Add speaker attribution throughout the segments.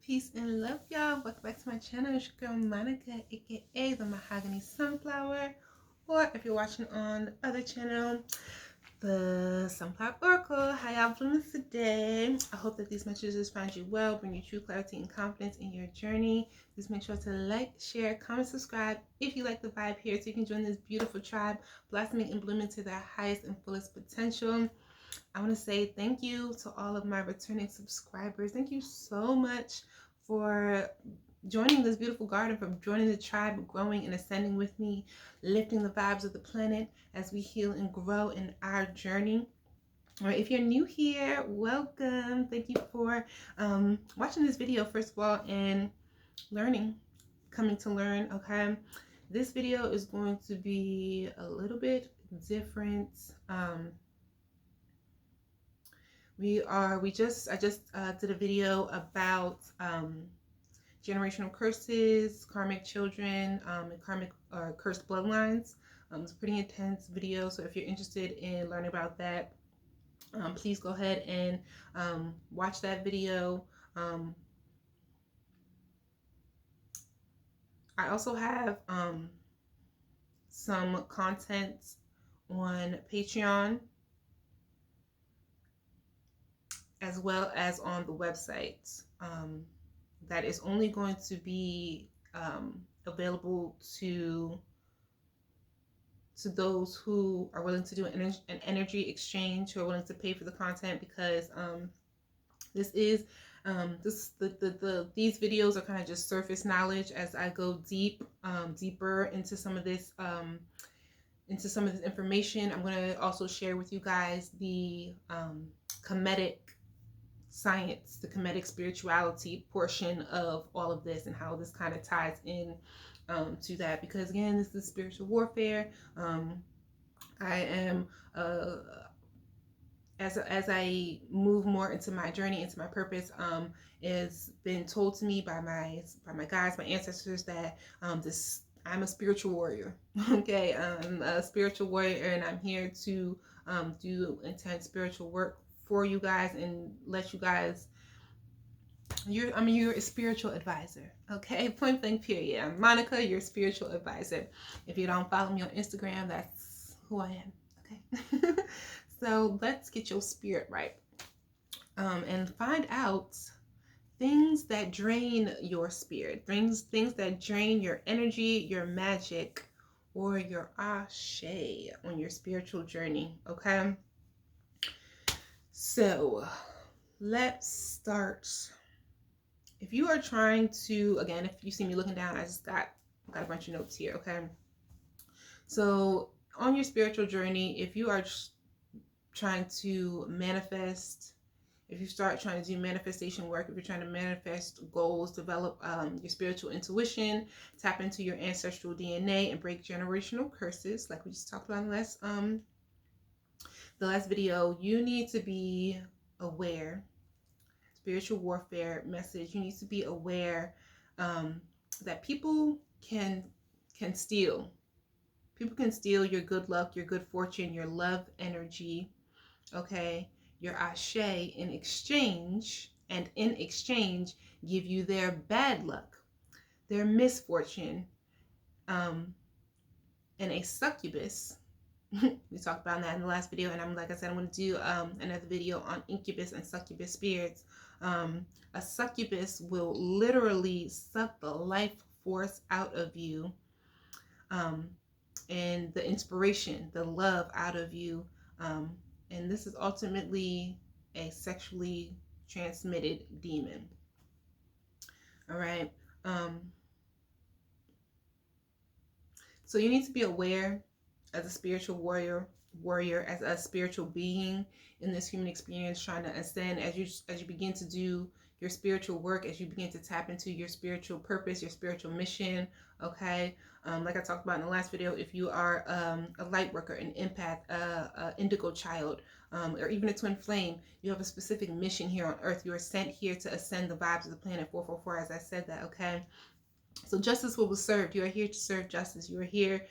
Speaker 1: Peace and love, y'all. Welcome back to my channel. It's your girl Monica, aka the Mahogany Sunflower, or if you're watching on the other channel, the Sunflower Oracle. How y'all doing today? I hope that these messages find you well, bring you true clarity and confidence in your journey. Just make sure to like, share, comment, subscribe if you like the vibe here, so you can join this beautiful tribe, blossoming and blooming to their highest and fullest potential. I want to say thank you to all of my returning subscribers. Thank you so much for joining this beautiful garden, for joining the tribe, growing and ascending with me, lifting the vibes of the planet as we heal and grow in our journey. All right, if you're new here, welcome. Thank you for watching this video, first of all, and learning, coming to learn, okay? This video is going to be a little bit different. I just did a video about generational curses, karmic children, and karmic cursed bloodlines. It's a pretty intense video, so if you're interested in learning about that, please go ahead and watch that video. I also have some content on Patreon, as well as on the website, that is only going to be available to those who are willing to do an energy exchange, who are willing to pay for the content, because these videos are kind of just surface knowledge. As I go deeper into some of this information, I'm going to also share with you guys the Kemetic science, the Kemetic spirituality portion of all of this, and how this kind of ties in to that, because again, this is spiritual warfare. I am as I move more into my journey, into my purpose, it's been told to me by my guides, my ancestors, that I'm a spiritual warrior. Okay, I'm a spiritual warrior, and I'm here to do intense spiritual work for you guys and let you guys. You're a spiritual advisor. Okay, point blank period. I'm Monica, your spiritual advisor. If you don't follow me on Instagram, that's who I am. Okay. So let's get your spirit right, and find out things that drain your spirit, things that drain your energy, your magic, or your ashe on your spiritual journey. Okay, so let's start. If you are trying to, again, if you see me looking down, I just got a bunch of notes here. Okay, so on your spiritual journey, if you are trying to manifest, if you start trying to do manifestation work, if you're trying to manifest goals, develop your spiritual intuition, tap into your ancestral DNA, and break generational curses, like we just talked about in the last video, you need to be aware. Spiritual warfare message. You need to be aware that people can steal. People can steal your good luck, your good fortune, your love energy. Okay, your ashe in exchange, and in exchange give you their bad luck, their misfortune, and a succubus. We talked about that in the last video, and like I said, I'm going to do another video on incubus and succubus spirits. A succubus will literally suck the life force out of you, and the inspiration, the love out of you. And this is ultimately a sexually transmitted demon. All right. So you need to be aware as a spiritual warrior, as a spiritual being in this human experience, trying to ascend, as you begin to do your spiritual work, as you begin to tap into your spiritual purpose, your spiritual mission. Okay, like I talked about in the last video, if you are a light worker, an empath, indigo child, or even a twin flame, you have a specific mission here on earth. You are sent here to ascend the vibes of the planet 444, as I said that. Okay, so justice will be served. You are here to serve justice. You are here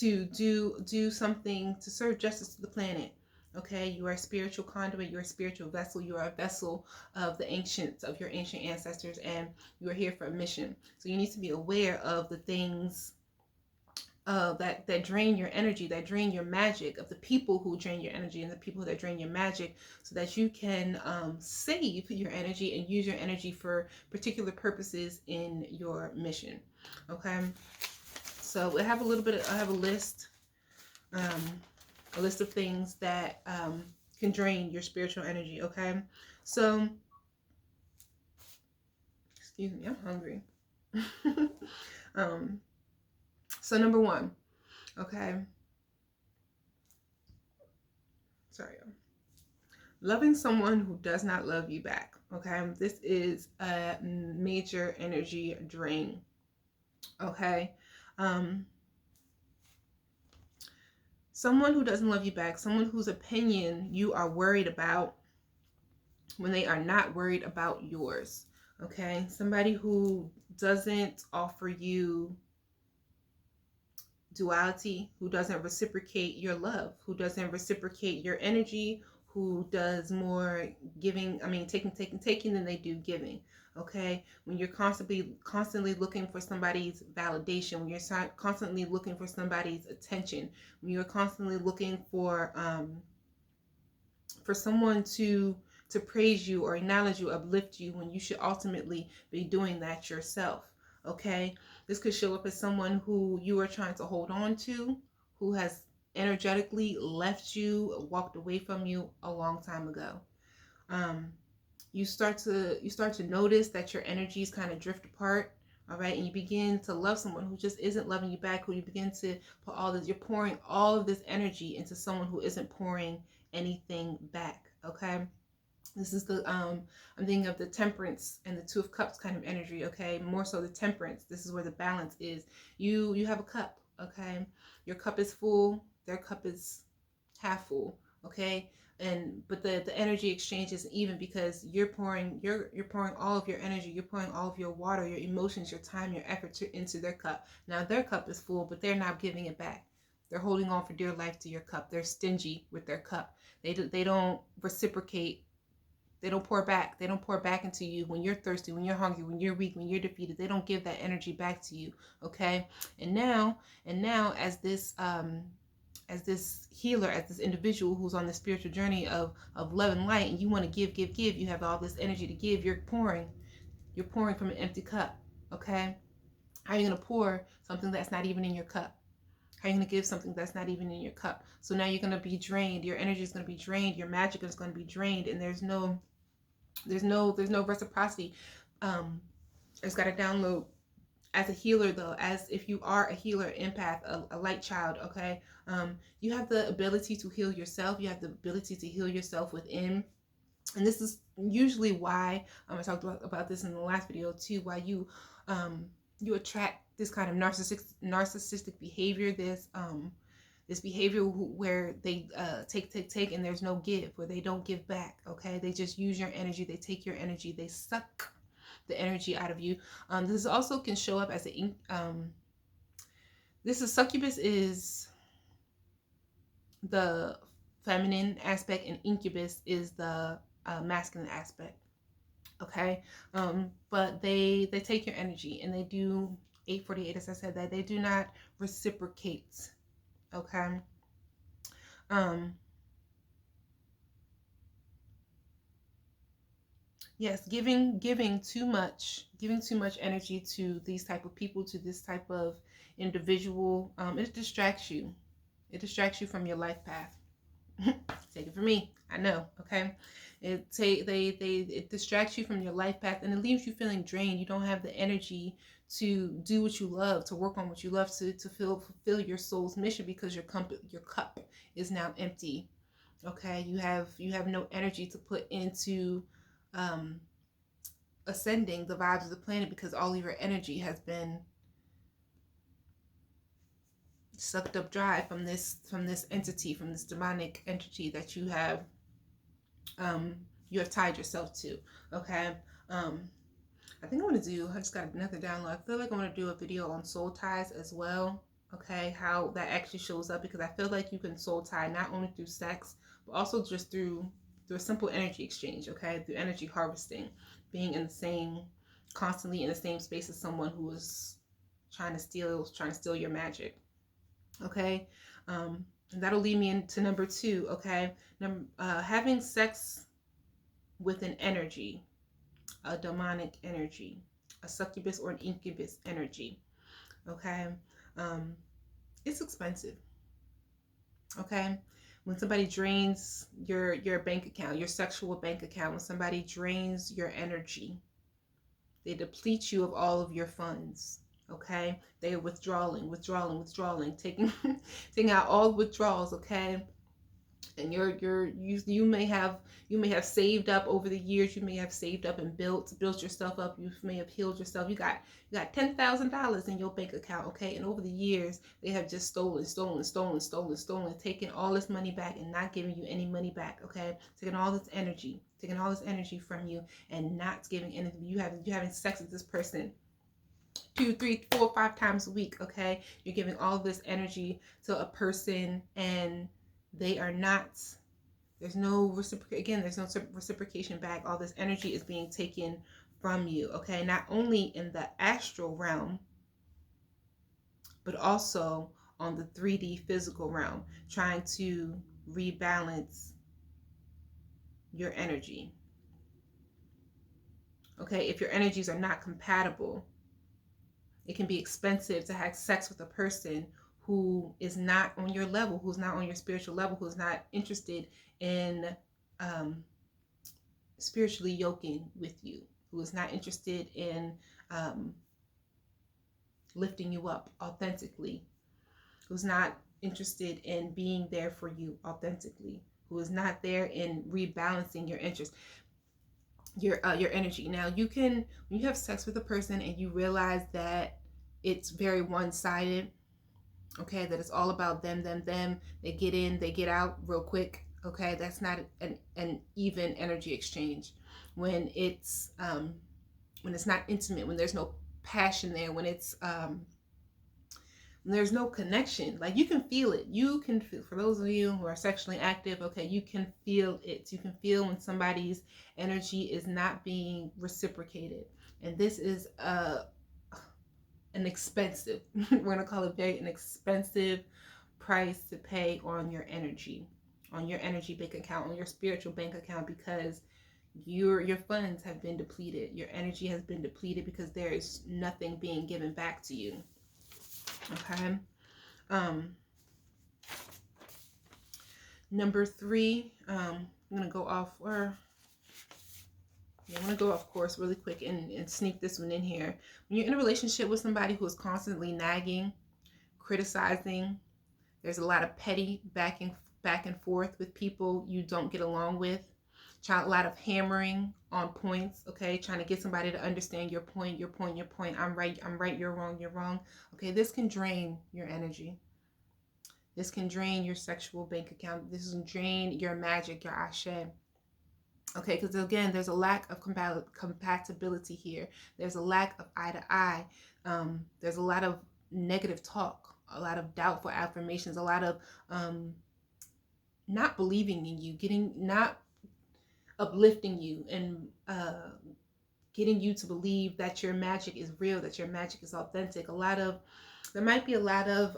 Speaker 1: to do something to serve justice to the planet. Okay, you are a spiritual conduit, you're a spiritual vessel, you are a vessel of the ancients, of your ancient ancestors, and you are here for a mission. So you need to be aware of the things that drain your energy, that drain your magic, of the people who drain your energy and the people that drain your magic, so that you can save your energy and use your energy for particular purposes in your mission. Okay, so I have a little bit of, I have um, a list of things that can drain your spiritual energy. Okay, so excuse me, I'm hungry. um, so number one, okay, sorry, loving someone who does not love you back. Okay, this is a major energy drain. Okay, um, someone who doesn't love you back, someone whose opinion you are worried about when they are not worried about yours. Okay, somebody who doesn't offer you duality, who doesn't reciprocate your love, who doesn't reciprocate your energy, who does more giving, I mean taking than they do giving. Okay, when you're constantly looking for somebody's validation, when you're constantly looking for somebody's attention, when you're constantly looking for someone to praise you or acknowledge you, uplift you, when you should ultimately be doing that yourself. Okay, this could show up as someone who you are trying to hold on to, who has energetically left you, walked away from you a long time ago. um, you start to notice that your energies kind of drift apart. All right, and you begin to love someone who just isn't loving you back, who you begin to put all this, you're pouring all of this energy into someone who isn't pouring anything back. Okay, this is the I'm thinking of the Temperance and the Two of Cups kind of energy. Okay, more so the Temperance. This is where the balance is. You have a cup. Okay, your cup is full, their cup is half full. Okay, and but the energy exchange isn't even, because you're pouring all of your energy, you're pouring all of your water, your emotions, your time, your effort into their cup. Now their cup is full, but they're not giving it back. They're holding on for dear life to your cup. They're stingy with their cup. They don't reciprocate. They don't pour back. They don't pour back into you when you're thirsty, when you're hungry, when you're weak, when you're defeated. They don't give that energy back to you. Okay. And now as this healer, as this individual who's on the spiritual journey of love and light, and you want to give, you have all this energy to give, you're pouring from an empty cup. Okay. How are you going to pour something that's not even in your cup? How are you going to give something that's not even in your cup? So now you're going to be drained. Your energy is going to be drained. Your magic is going to be drained, and there's no reciprocity. I just got to download. As a healer, though, as if you are a healer, empath, a light child, okay, you have the ability to heal yourself. You have the ability to heal yourself within. And this is usually why I talked about this in the last video too, why you attract this kind of narcissistic behavior, this behavior where they take and there's no give, where they don't give back. Okay, they just use your energy, they take your energy, they suck the energy out of you. This also can show up as this is succubus is the feminine aspect, and incubus is the masculine aspect. Okay, but they take your energy, and they do 848, as I said, that they do not reciprocate. Okay, yes, giving too much energy to these type of people, to this type of individual, it distracts you. It distracts you from your life path. Take it from me, I know. Okay, it distracts you from your life path, and it leaves you feeling drained. You don't have the energy to do what you love, to work on what you love, to fulfill your soul's mission, because your cup is now empty. Okay, you have no energy to put into ascending the vibes of the planet, because all of your energy has been sucked up dry from this entity, from this demonic entity that you have tied yourself to. Okay, I think I just got another download. I feel like I'm going to do a video on soul ties as well. Okay, how that actually shows up, because I feel like you can soul tie not only through sex, but also just through a simple energy exchange, okay? Through energy harvesting, being in the same, constantly in the same space as someone who is trying to steal your magic, okay? And that'll lead me into number two, okay? Having sex with an energy, a demonic energy, a succubus or an incubus energy, okay? Um, it's expensive, okay? When somebody drains your bank account, your sexual bank account, when somebody drains your energy, they deplete you of all of your funds, okay? They are withdrawing, taking taking out all withdrawals, okay? And you may have saved up over the years. You may have saved up and built yourself up. You may have healed yourself. You got $10,000 in your bank account, okay? And over the years they have just stolen, taking all this money back and not giving you any money back, okay? Taking all this energy from you and not giving anything. You having sex with this person 2, 3, 4, 5 times a week, okay? You're giving all this energy to a person and they are not, there's no reciprocation back. All this energy is being taken from you, okay? Not only in the astral realm, but also on the 3D physical realm, trying to rebalance your energy, okay? If your energies are not compatible, it can be expensive to have sex with a person who is not on your level, who's not on your spiritual level, who's not interested in spiritually yoking with you, who is not interested in lifting you up authentically, who's not interested in being there for you authentically, who is not there in rebalancing your interest, your energy. Now, when you have sex with a person and you realize that it's very one-sided, okay, that it's all about them, they get in, they get out real quick, okay, that's not an even energy exchange. When it's not intimate, when there's no passion there, when there's no connection, like you can feel it. You can feel, for those of you who are sexually active, okay, you can feel it. You can feel when somebody's energy is not being reciprocated, and this is an expensive we're gonna call it an expensive price to pay on your energy bank account, on your spiritual bank account, because your funds have been depleted, your energy has been depleted, because there is nothing being given back to you, okay? Number three, I'm gonna go off I'm going to go off course really quick and sneak this one in here. When you're in a relationship with somebody who is constantly nagging, criticizing, there's a lot of petty back and forth with people you don't get along with. A lot of hammering on points, okay? Trying to get somebody to understand your point. I'm right, you're wrong. Okay, this can drain your energy. This can drain your sexual bank account. This can drain your magic, your ashe. Okay, because again, there's a lack of compatibility here. There's a lack of eye to eye. There's a lot of negative talk, a lot of doubtful affirmations, a lot of not believing in you, not uplifting you, and getting you to believe that your magic is real, that your magic is authentic. There might be a lot of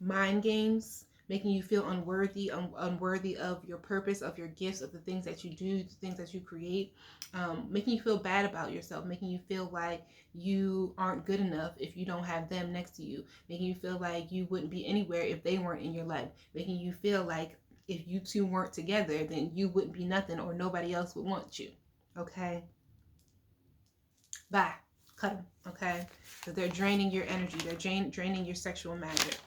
Speaker 1: mind games, making you feel unworthy of your purpose, of your gifts, of the things that you do, the things that you create, making you feel bad about yourself, making you feel like you aren't good enough if you don't have them next to you, making you feel like you wouldn't be anywhere if they weren't in your life, making you feel like if you two weren't together, then you wouldn't be nothing, or nobody else would want you, okay? Bye. Cut them, okay? So they're draining your energy. They're draining your sexual magic.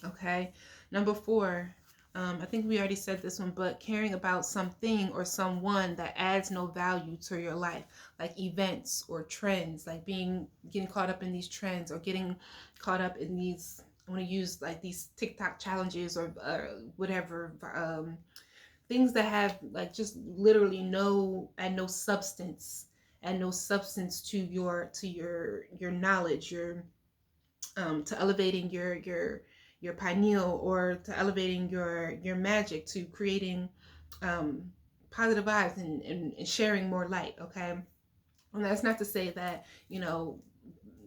Speaker 1: Okay, number four, I think we already said this one, but caring about something or someone that adds no value to your life, like events or trends, like getting caught up in these trends, or getting caught up in these, I want to use like these TikTok challenges or whatever, things that have like just literally no substance, to your knowledge, to elevating your your pineal, or to elevating your magic, to creating positive vibes, and sharing more light. Okay, and that's not to say that,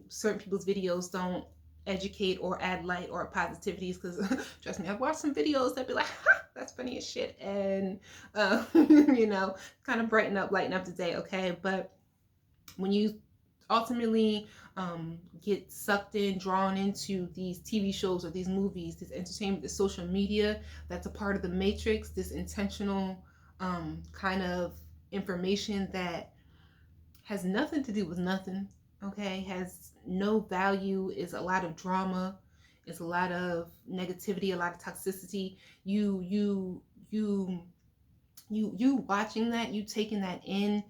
Speaker 1: certain people's videos don't educate or add light or positivities, because trust me, I've watched some videos that be like, ha, that's funny as shit, and kind of lighten up the day. Okay, but when you ultimately get sucked in, drawn into these TV shows or these movies, this entertainment, this social media, that's a part of the matrix, this intentional kind of information that has nothing to do with nothing, okay, has no value, is a lot of drama, is a lot of negativity, a lot of toxicity. You watching that, you taking that in,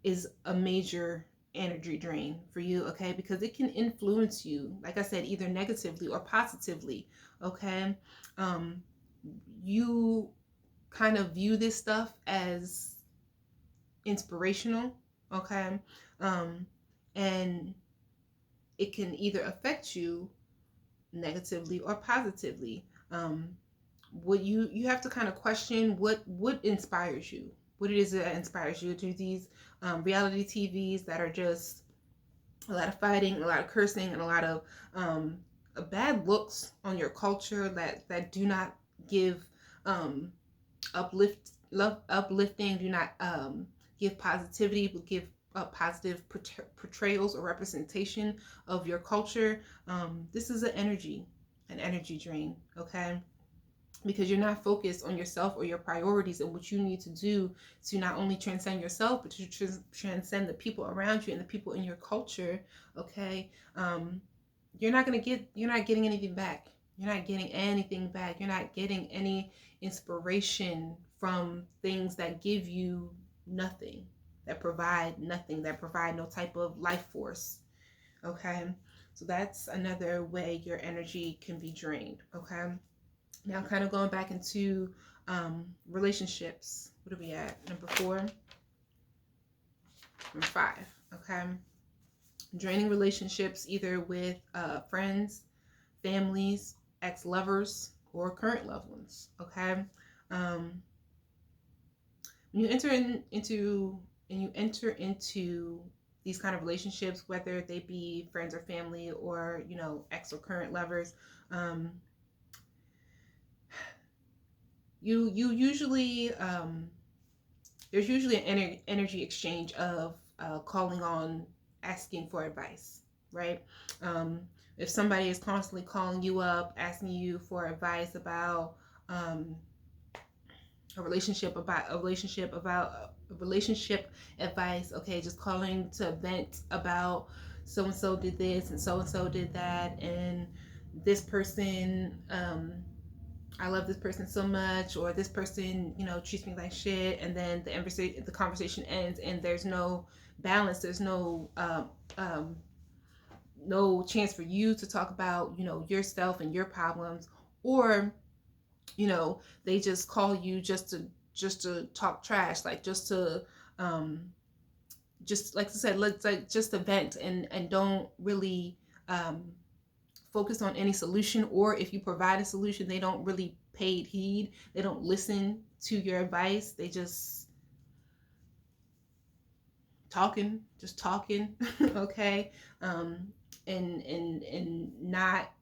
Speaker 1: is a major energy drain for you, okay, because it can influence you, like I said, either negatively or positively. Okay, um you kind of view this stuff as inspirational. Okay, um and it can either affect you negatively or positively. What you have to kind of question what inspires you, what it is that inspires you to these reality TVs that are just a lot of fighting, a lot of cursing, and a lot of bad looks on your culture, that do not give um, uplifting, do not give positivity, but give positive portrayals or representation of your culture. This is an energy drain. Okay, because you're not focused on yourself or your priorities and what you need to do to not only transcend yourself, but to transcend the people around you and the people in your culture. Okay, you're not getting anything back. You're not getting anything back. You're not getting any inspiration from things that give you nothing, that provide nothing, that provide no type of life force. Okay, so that's another way your energy can be drained. Okay, now kind of going back into relationships. What are we at? Number 4, number 5. Okay, draining relationships, either with friends, families, ex-lovers, or current loved ones. Okay, um, when you enter into these kind of relationships, whether they be friends or family, or ex or current lovers, you usually there's usually an energy exchange of calling on, asking for advice, right? um, if somebody is constantly calling you up, asking you for advice about a relationship advice, okay, just calling to vent about so and so did this and so did that, and this person, I love this person so much, or this person, treats me like shit, and then the conversation ends, and there's no balance. There's no chance for you to talk about, yourself and your problems, or they just call you just to talk trash, like um, just like I said, let's like just to vent, and don't really um, focus on any solution, or if you provide a solution, they don't really pay heed. They don't listen to your advice. They just talking, okay, and not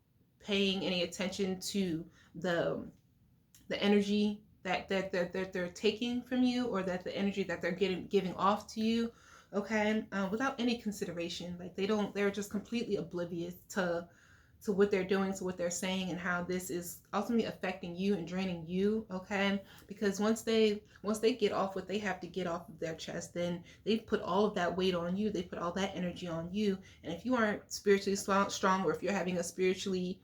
Speaker 1: paying any attention to the energy that they're taking from you, or that the energy that they're giving off to you. Okay, without any consideration, like they're just completely oblivious to what they're doing, to what they're saying, and how this is ultimately affecting you and draining you. Okay, because once they get off what they have to get off of their chest, then they've put all of that weight on you, they put all that energy on you, and if you aren't spiritually strong, or if you're having a spiritually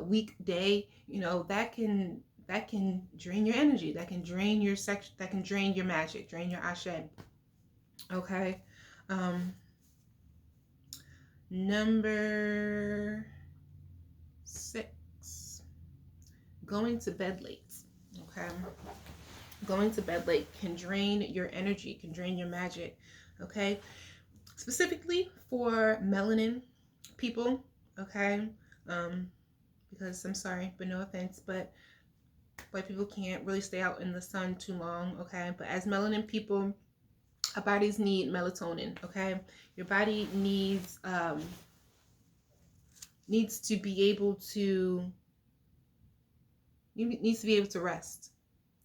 Speaker 1: weak day, that can drain your energy, that can drain your sex, that can drain your magic, drain your ashe. Okay, um number 6, going to bed late. Okay, going to bed late can drain your energy, can drain your magic. Okay, specifically for melanin people. Okay, because I'm sorry, but no offense, but white people can't really stay out in the sun too long, okay? But as melanin people, our bodies need melatonin, okay? Your body needs to be able to rest.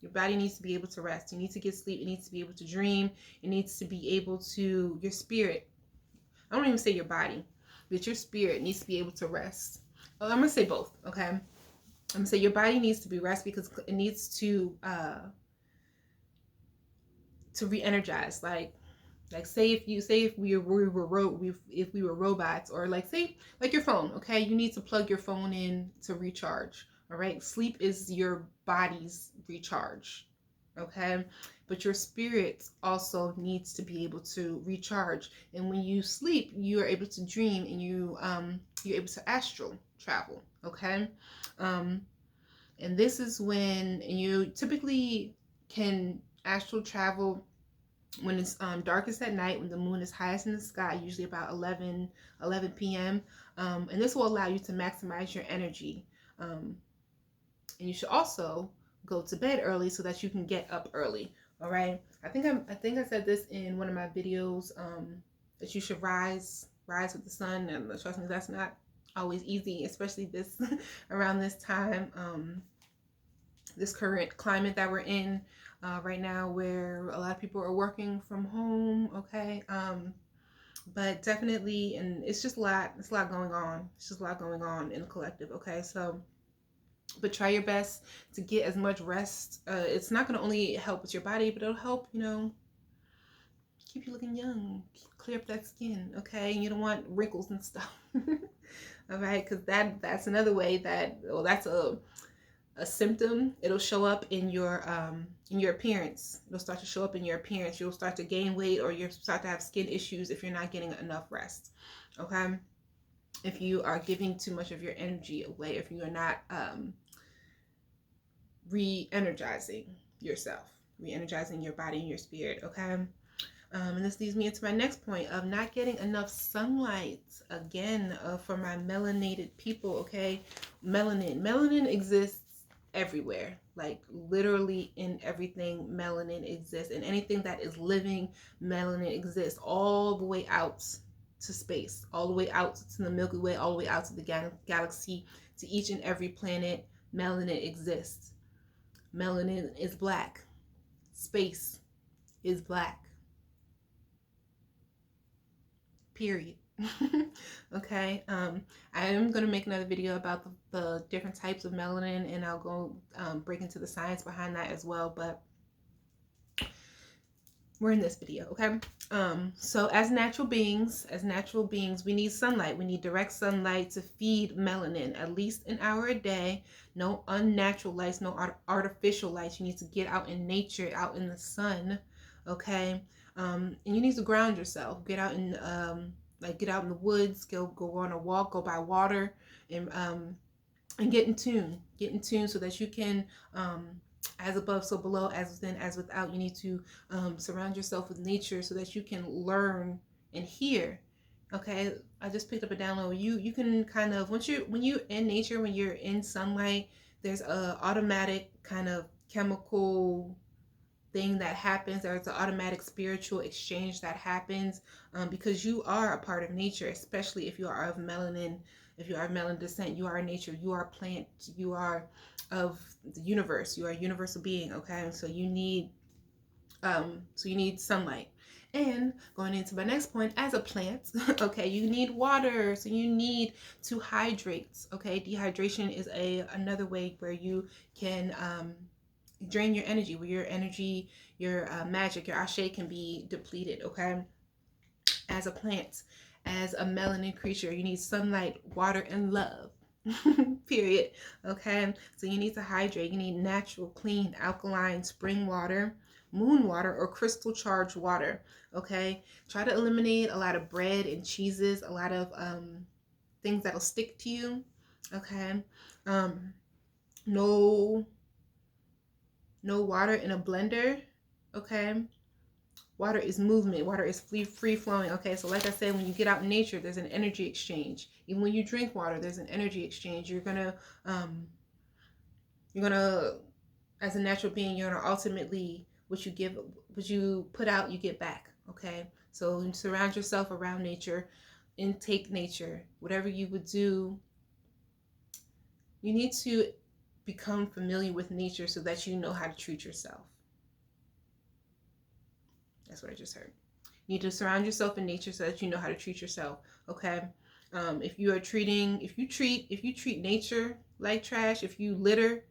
Speaker 1: Your body needs to be able to rest. You need to get sleep. It needs to be able to dream. It needs to be able to, your spirit, I don't even say your body, but your spirit needs to be able to rest. Oh, I'm gonna say both, okay? I'm gonna say your body needs to be rest because it needs to re-energize. Like say if we were robots, or like say like your phone, okay? You need to plug your phone in to recharge. All right, sleep is your body's recharge, okay? But your spirit also needs to be able to recharge. And when you sleep, you are able to dream, and you're able to astral travel, okay? And this is when you typically can astral travel when it's darkest at night, when the moon is highest in the sky, usually about 11 p.m. And this will allow you to maximize your energy. And you should also go to bed early so that you can get up early. All right. I think I said this in one of my videos, that you should rise with the sun. And trust me, that's not always easy, especially this around this time. This current climate that we're in right now, where a lot of people are working from home, okay? But definitely, and it's a lot going on. It's just a lot going on in the collective, okay? So, but try your best to get as much rest. It's not going to only help with your body, but it'll help, keep you looking young, clear up that skin, okay? You don't want wrinkles and stuff. All right, because that's another way that, well, that's a symptom. It'll show up in your appearance. It'll start to show up in your appearance. You'll start to gain weight, or you'll start to have skin issues if you're not getting enough rest, okay? If you are giving too much of your energy away, if you are not re-energizing yourself, re-energizing your body and your spirit, okay? And this leads me into my next point of not getting enough sunlight. Again, for my melanated people, okay? Melanin exists everywhere, like literally in everything. Melanin exists, and anything that is living, melanin exists, all the way out to space, all the way out to the Milky Way, all the way out to the galaxy, to each and every planet. Melanin exists. Melanin is black. Space is black. Period. Okay. I am going to make another video about the different types of melanin, and I'll go break into the science behind that as well, but we're in this video, okay? So as natural beings, we need sunlight. We need direct sunlight to feed melanin, at least an hour a day. No unnatural lights, no artificial lights. You need to get out in nature, out in the sun, okay? And you need to ground yourself. Get out in get out in the woods, go on a walk, go by water, and get in tune so that you can, as above so below, as within as without. You need to surround yourself with nature so that you can learn and hear. Okay, I just picked up a download. You can kind of, when you're in nature, when you're in sunlight, there's a automatic kind of chemical thing that happens. There's an automatic spiritual exchange that happens, because you are a part of nature, especially if you are of melanin. If you are of melanin descent, you are nature, you are plant, you are of the universe, you are a universal being, okay? So you need sunlight. And going into my next point, as a plant, okay, you need water, so you need to hydrate, okay? Dehydration is another way where you can drain your energy, where your energy, your magic, your ashe can be depleted, okay? As a plant, as a melanin creature, you need sunlight, water, and love. Period. Okay, so you need to hydrate. You need natural, clean, alkaline spring water, moon water, or crystal charged water. Okay, try to eliminate a lot of bread and cheeses, a lot of things that'll stick to you. Okay, no water in a blender. Okay, Water is movement. Water is free flowing. Okay, so like I said, when you get out in nature, there's an energy exchange. Even when you drink water, there's an energy exchange. You're gonna, as a natural being, you're gonna ultimately, what you put out, you get back. Okay, so surround yourself around nature, intake nature. Whatever you would do, you need to become familiar with nature so that you know how to treat yourself. That's what I just heard. You need to surround yourself in nature so that you know how to treat yourself. Okay. If you treat nature like trash, if you litter,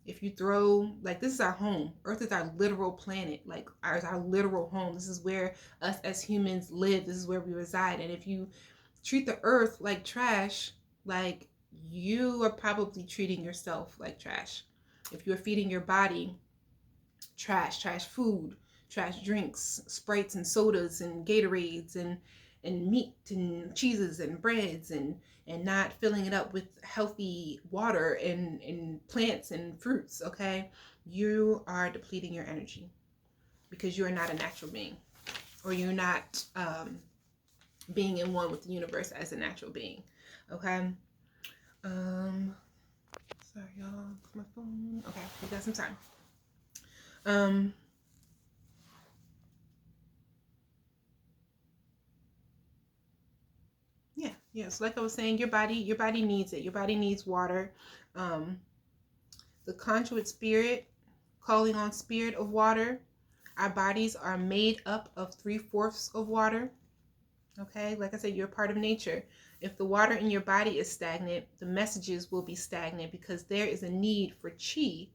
Speaker 1: if you throw, like, this is our home. Earth is our literal planet, like our literal home. This is where us as humans live. This is where we reside. And if you treat the earth like trash, like, you are probably treating yourself like trash. If you're feeding your body trash food, trash drinks, Sprites and sodas and Gatorades and meat and cheeses and breads and not filling it up with healthy water and plants and fruits, okay, you are depleting your energy because you are not a natural being, or you're not being in one with the universe as a natural being. Okay. Sorry y'all, my phone. Okay, we got some time. Yeah, so like I was saying, your body needs it. Your body needs water. The conduit spirit, calling on spirit of water. Our bodies are made up of 3/4 of water. Okay, like I said, you're a part of nature. If the water in your body is stagnant, the messages will be stagnant because there is a need for chi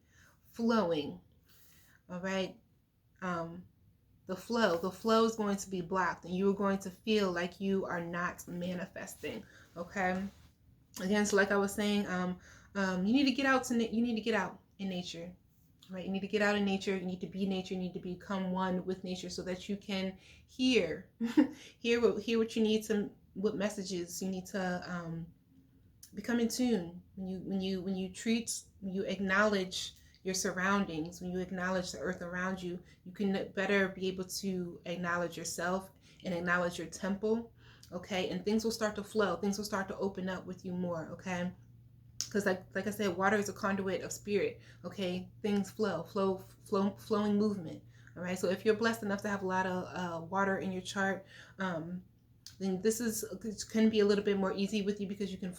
Speaker 1: flowing. All right. The flow is going to be blocked, and you're going to feel like you are not manifesting. Okay. Again, so like I was saying, you need to get out in nature. Right, you need to get out in nature. You need to be nature. You need to become one with nature so that you can hear, hear what you need to, what messages you need to become in tune. When you acknowledge your surroundings, when you acknowledge the earth around you, you can better be able to acknowledge yourself and acknowledge your temple. Okay, and things will start to flow. Things will start to open up with you more. Okay. Because like I said, water is a conduit of spirit. Okay, things flowing movement. All right, so if you're blessed enough to have a lot of water in your chart, then this can be a little bit more easy with you because you can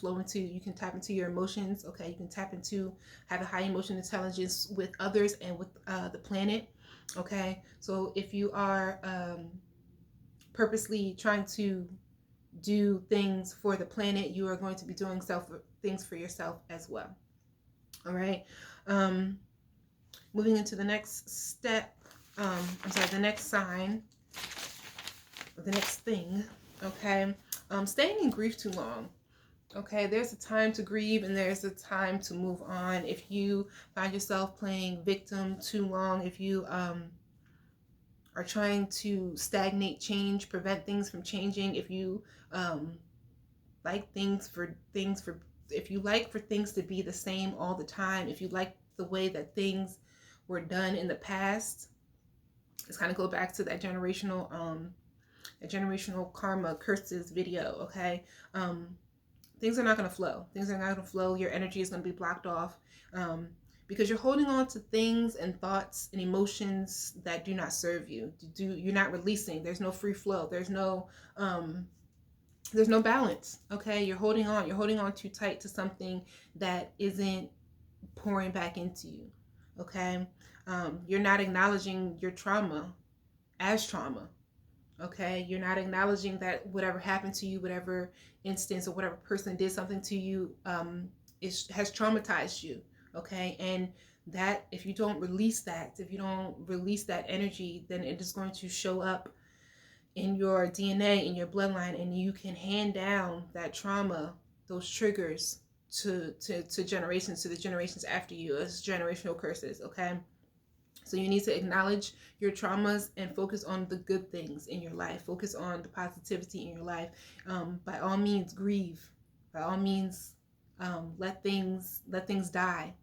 Speaker 1: tap into your emotions. Okay, you can tap into, have a high emotional intelligence with others and with the planet. Okay, so if you are purposely trying to do things for the planet, you are going to be doing things for yourself as well. All right. Moving into the next step. The next sign, the next thing. Okay. Staying in grief too long. Okay, there's a time to grieve and there's a time to move on. If you find yourself playing victim too long, if you are trying to stagnate change, prevent things from changing, if you like if you like for things to be the same all the time, if you like the way that things were done in the past, let's kind of go back to that generational karma curses video. Okay, things are not going to flow. Things are not going to flow. Your energy is going to be blocked off because you're holding on to things and thoughts and emotions that do not serve you. You're not releasing. There's no free flow. There's no balance. Okay, you're holding on too tight to something that isn't pouring back into you. Okay, you're not acknowledging your trauma as trauma. Okay, you're not acknowledging that whatever happened to you, whatever instance or whatever person did something to you, has traumatized you. Okay, and that if you don't release that energy, then it is going to show up in your DNA, in your bloodline, and you can hand down that trauma, those triggers to generations, to the generations after you, as generational curses. Okay, so you need to acknowledge your traumas and focus on the good things in your life. Focus on the positivity in your life. By all means, grieve. By all means, let things die.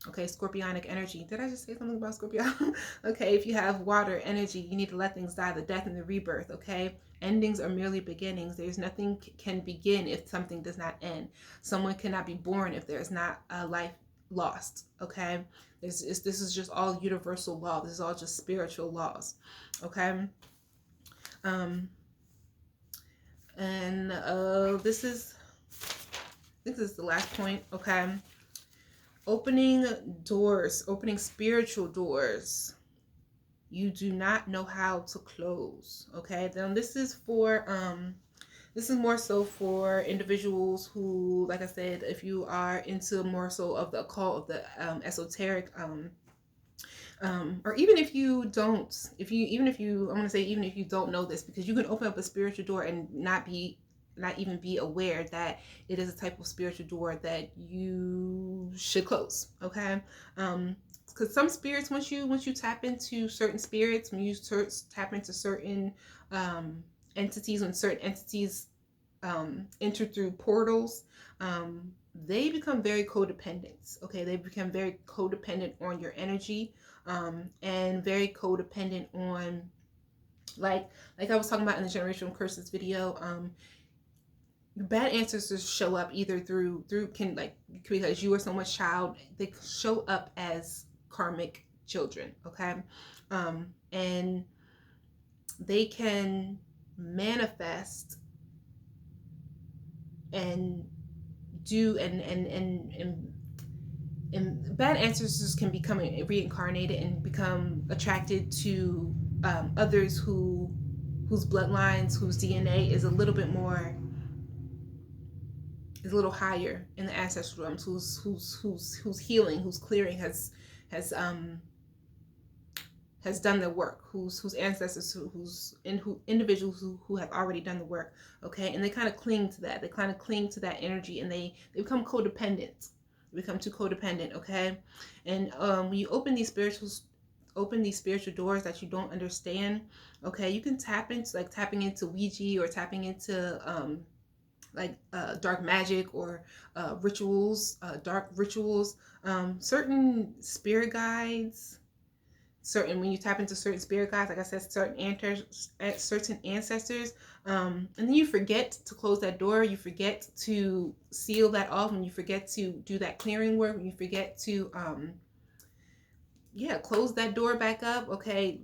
Speaker 1: Okay, scorpionic energy. Did I just say something about Scorpio? Okay, if you have water energy, you need to let things die, the death and the rebirth. Okay, endings are merely beginnings. There's nothing can begin if something does not end. Someone cannot be born if there is not a life lost. Okay, this is just all universal law. This is all just spiritual laws. Okay, um, and this is the last point. Okay, opening doors, opening spiritual doors you do not know how to close. Okay, then this is more so for individuals who, like I said, if you are into more so of the occult, of the esoteric, or even if you don't, even if you, I'm gonna say even if you don't know this, because you can open up a spiritual door and not even be aware that it is a type of spiritual door that you should close. Okay, because some spirits, once you tap into certain spirits, when you tap into certain entities, when certain entities enter through portals, they become very codependent. Okay, they become very codependent on your energy, and very codependent on, like I was talking about in the generational curses video. Bad ancestors show up either through can, like, because you are someone's child, they show up as karmic children. Okay, and they can manifest and do and bad ancestors can become reincarnated and become attracted to others whose bloodlines, whose DNA is a little bit more, is a little higher in the ancestral realms, who's healing, who's clearing, has done their work, whose ancestors, who individuals who have already done the work. Okay, and they kind of cling to that. They kind of cling to that energy, and they become codependent. They become too codependent. Okay, and when you open these spiritual doors that you don't understand, okay, you can tap into, like tapping into Ouija, or tapping into dark magic, or rituals, dark rituals, certain spirit guides, when you tap into certain spirit guides, like I said, certain ancestors, and then you forget to close that door, you forget to seal that off, and you forget to do that clearing work, and you forget to close that door back up. Okay,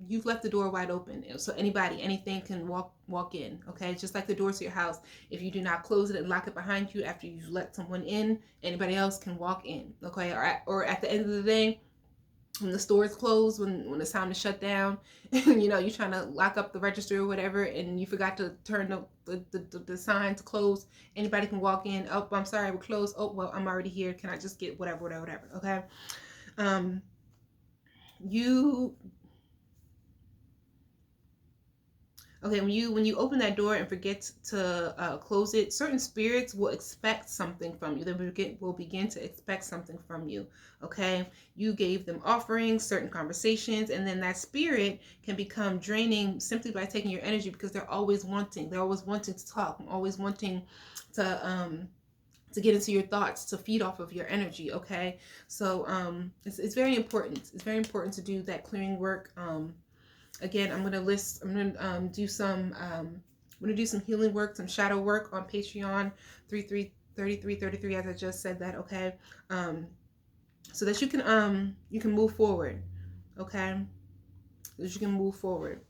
Speaker 1: you've left the door wide open, so anything can walk in. Okay, just like the door to your house, if you do not close it and lock it behind you after you've let someone in, anybody else can walk in. Okay, or at the end of the day, when the store is closed, when it's time to shut down, and you're trying to lock up the register or whatever, and you forgot to turn the sign to close, anybody can walk in. Oh, I'm sorry, we're closed. Oh, well, I'm already here. Can I just get whatever? Okay. When you open that door and forget to close it, certain spirits will expect something from you. They will begin to expect something from you. Okay, you gave them offerings, certain conversations, and then that spirit can become draining simply by taking your energy, because they're always wanting to talk, always wanting to get into your thoughts, to feed off of your energy. Okay, so it's very important. It's very important to do that clearing work. Again, I'm gonna do some healing work, some shadow work on Patreon, 3333, as I just said that. Okay, so that you can move forward. Okay, so that you can move forward.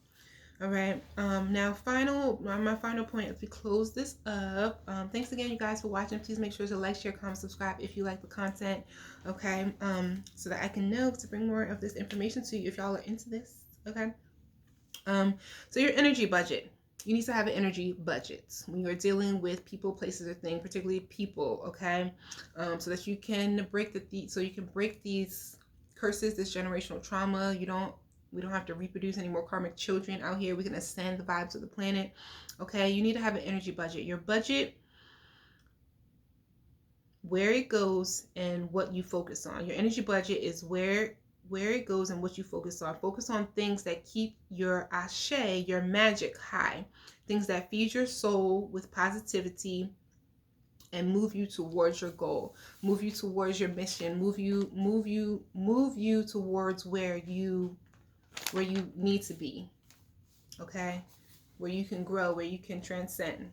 Speaker 1: All right. Now, my final point as we close this up. Thanks again, you guys, for watching. Please make sure to like, share, comment, subscribe if you like the content. Okay. So that I can know to bring more of this information to you if y'all are into this. Okay. So your energy budget. You need to have an energy budget when you're dealing with people, places, or things, particularly people. Okay. So that you can break these curses, this generational trauma. We don't have to reproduce any more karmic children out here. We can ascend the vibes of the planet. Okay, you need to have an energy budget. Your budget, where it goes and what you focus on. Your energy budget is where it goes and what you focus on. Focus on things that keep your ashe, your magic high. Things that feed your soul with positivity, and move you towards your goal, move you towards your mission, move you towards where you need to be. Okay, where you can grow, where you can transcend.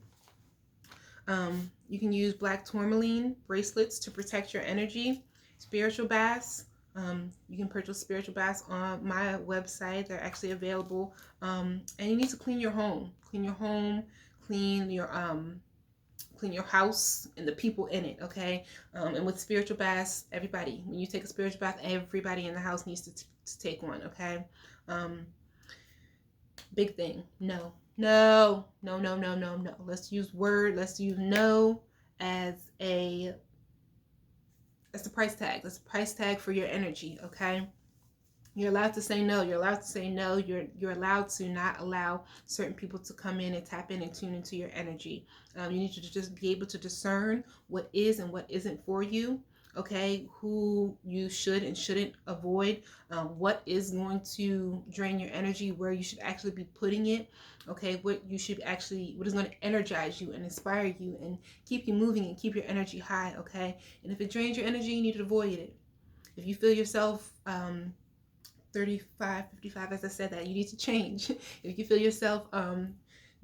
Speaker 1: You can use black tourmaline bracelets to protect your energy. Spiritual baths. You can purchase spiritual baths on my website. They're actually available. And you need to clean your home. Clean your home. Clean your house and the people in it. Okay. And with spiritual baths, everybody, when you take a spiritual bath, everybody in the house needs to take one. Okay. Big thing. No. Let's use no as the price tag. That's a price tag for your energy, okay? You're allowed to say no. You're allowed to say no. You're allowed to not allow certain people to come in and tap in and tune into your energy. You need to just be able to discern what is and what isn't for you. Okay, who you should and shouldn't avoid, what is going to drain your energy, where you should actually be putting it. Okay, what is going to energize you and inspire you and keep you moving and keep your energy high. Okay, and if it drains your energy, you need to avoid it. If you feel yourself 35, 55, as I said, that you need to change. If you feel yourself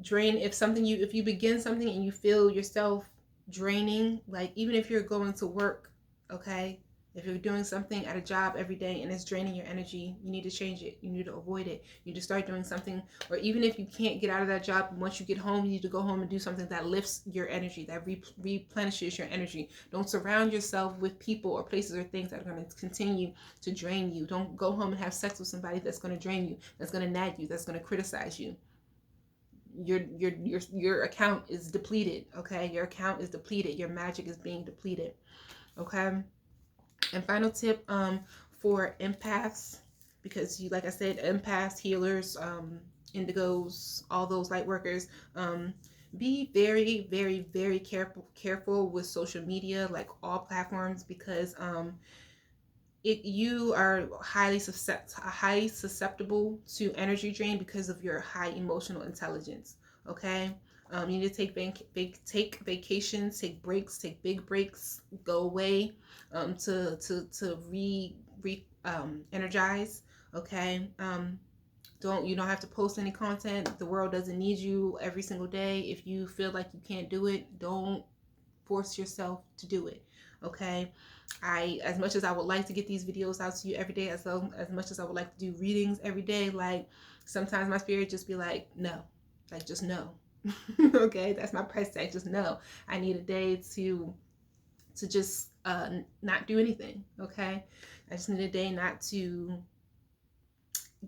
Speaker 1: drained, if you begin something and you feel yourself draining, like even if you're going to work, okay, if you're doing something at a job every day and it's draining your energy, you need to change it. You need to avoid it. You need to start doing something. Or even if you can't get out of that job, once you get home, you need to go home and do something that lifts your energy, that replenishes your energy. Don't surround yourself with people or places or things that are going to continue to drain you. Don't go home and have sex with somebody that's going to drain you, that's going to nag you, that's going to criticize you. Your account is depleted. Okay, your account is depleted. Your magic is being depleted. Okay. And final tip for empaths, because like I said, empaths, healers, indigos, all those light workers, be very, very, very careful with social media, like all platforms, because you are highly susceptible to energy drain because of your high emotional intelligence. Okay. You need to take vacations, take breaks, take big breaks, go away, to energize. Okay. You don't have to post any content. The world doesn't need you every single day. If you feel like you can't do it, don't force yourself to do it. Okay. As much as I would like to get these videos out to you every day, as much as I would like to do readings every day, like sometimes my spirit just be like, no, like just no. Okay, that's my price tag. Just no. I need a day to just not do anything. Okay, I just need a day not to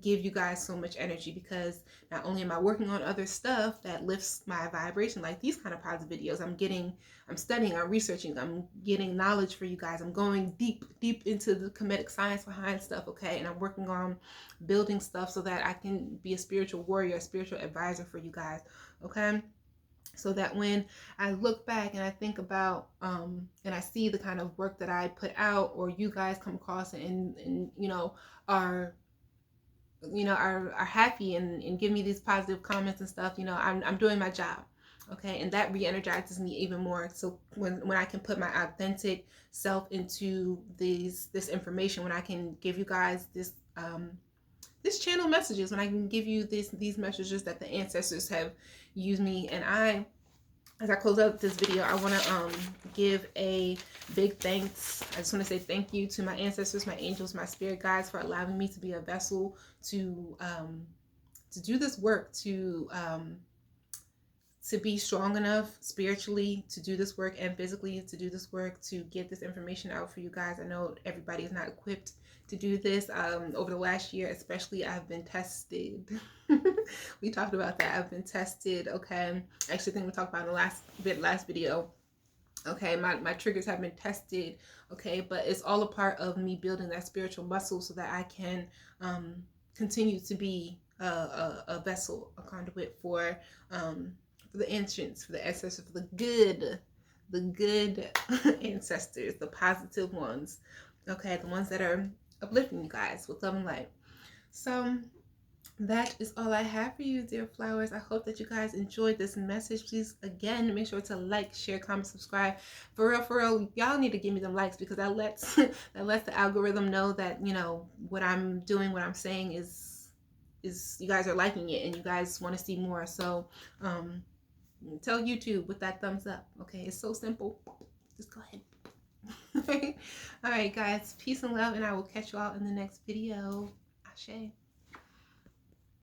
Speaker 1: give you guys so much energy, because not only am I working on other stuff that lifts my vibration, like these kind of positive videos, I'm studying, I'm researching, I'm getting knowledge for you guys, I'm going deep into the comedic science behind stuff. Okay, and I'm working on building stuff so that I can be a spiritual warrior, a spiritual advisor for you guys. Okay, so that when I look back and I think about and I see the kind of work that I put out, or you guys come across and are happy and give me these positive comments and stuff, I'm doing my job. Okay, and that re-energizes me even more. So when I can put my authentic self into this information, when I can give you guys this channel messages, when I can give you these messages that the ancestors have used me, and as I close out this video, I want to give a big thanks. I just want to say thank you to my ancestors, my angels, my spirit guides, for allowing me to be a vessel to do this work, to be strong enough spiritually to do this work, and physically to do this work, to get this information out for you guys. I know everybody is not equipped to do this. Over the last year especially, I've been tested. We talked about that. I've been tested. Okay, actually I think we talked about in the last video. Okay, my triggers have been tested. Okay, but it's all a part of me building that spiritual muscle so that I can continue to be a vessel, a conduit for the ancients, for the ancestors, for the good ancestors, the positive ones. Okay, the ones that are uplifting you guys with love and light. So that is all I have for you, dear flowers. I hope that you guys enjoyed this message. Please, again, make sure to like, share, comment, subscribe. For real, y'all need to give me them likes, because that lets that lets the algorithm know that, you know, what I'm doing, what I'm saying is you guys are liking it and you guys want to see more. So tell YouTube with that thumbs up. Okay, it's so simple. Just go ahead. All right, guys, peace and love, and I will catch you all in the next video. Ashe.